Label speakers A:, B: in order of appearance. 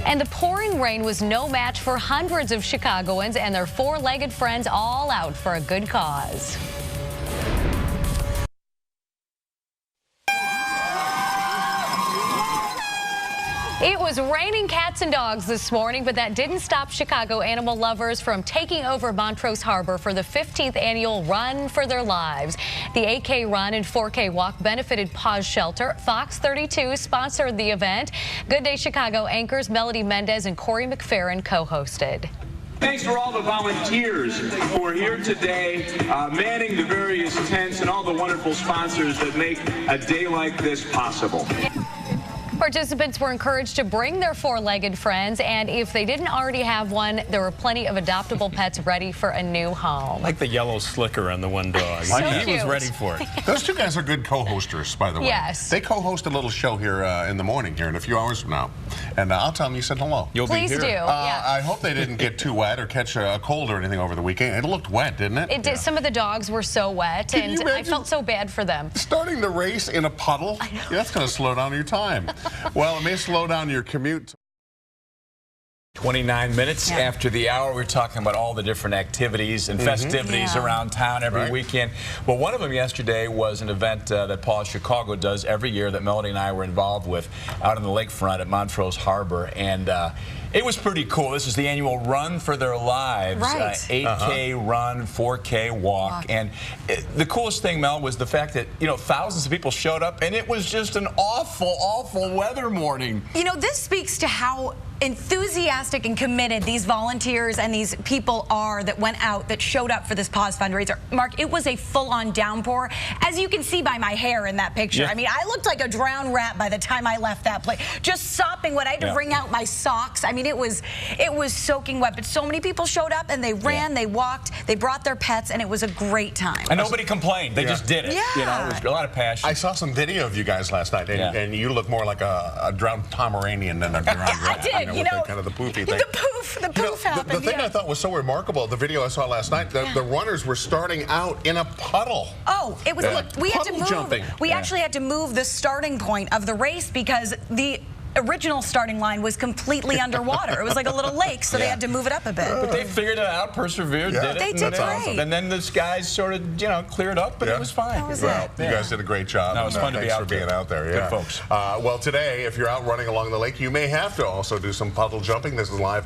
A: And the pouring rain was no match for hundreds of Chicagoans and their four-legged friends, all out for a good cause. It was raining cats and dogs this morning, but that didn't stop Chicago animal lovers from taking over Montrose Harbor for the 15th annual Run for Their Lives. The 8K Run and 4K Walk benefited Paws Shelter. Fox 32 sponsored the event. Good Day Chicago anchors Melody Mendez and Corey McFerrin co-hosted.
B: Thanks for all the volunteers who are here today, manning the various tents and all the wonderful sponsors that make a day like this possible.
A: Participants were encouraged to bring their four-legged friends, and if they didn't already have one, there were plenty of adoptable pets ready for a new home.
C: Like the yellow slicker on the one dog.
A: So
C: he was ready for it.
D: Those two guys are good co-hosters, by the way.
A: Yes.
D: They co-host a little show here in the morning here in a few hours from now. And I'll tell them you said hello.
C: You'll
A: Please
C: be here.
A: do. Yeah.
D: I hope they didn't get too wet or catch a cold or anything over the weekend. It looked wet, didn't it?
A: It did. Some of the dogs were so wet,
D: Can you
A: and I
D: imagine
A: felt so bad for them.
D: Starting the race in a puddle? Yeah, that's going to slow down your time. Well, it may slow down your commute.
E: 29 minutes after the hour, we're talking about all the different activities and festivities around town every weekend. Well, one of them yesterday was an event that Paws Chicago does every year that Melody and I were involved with out on the lakefront at Montrose Harbor. And it was pretty cool. This is the annual Run for Their Lives, 8K run, 4K walk. And the coolest thing, Mel, was the fact that, you know, thousands of people showed up, and it was just an awful, awful weather morning.
F: You know, this speaks to how enthusiastic and committed these volunteers and these people are that went out, that showed up for this Paws fundraiser. Mark, it was a full-on downpour, as you can see by my hair in that picture. I mean, I looked like a drowned rat by the time I left that place. Just sopping wet. I had to wring out my socks. I mean, it was soaking wet, but so many people showed up and they ran, they walked, they brought their pets, and it was a great time.
E: And nobody complained. They just did it. You know, it was a lot of passion.
D: I saw some video of you guys last night, and you look more like a drowned Pomeranian than a drowned rat.
F: I did. You know,
D: kind of the poofy thing.
F: The poof happened.
D: The thing I thought was so remarkable, the video I saw last night, the runners were starting out in a puddle.
F: Oh, it was, look, we had to move.
D: Jumping.
F: We actually had to move the starting point of the race because the original starting line was completely underwater. It was like a little lake, so they had to move it up a bit.
E: But they figured it out, persevered, did it.
F: They did great.
E: Awesome. And then the skies sort of, you know, cleared up, but it was fine.
F: That was
D: Well,
F: it.
D: you guys did a great job.
E: No, it was fun to be out there.
D: Thanks for being out there.
E: Good folks.
D: Well, today, if you're out running along the lake, you may have to also do some puddle jumping. This is live.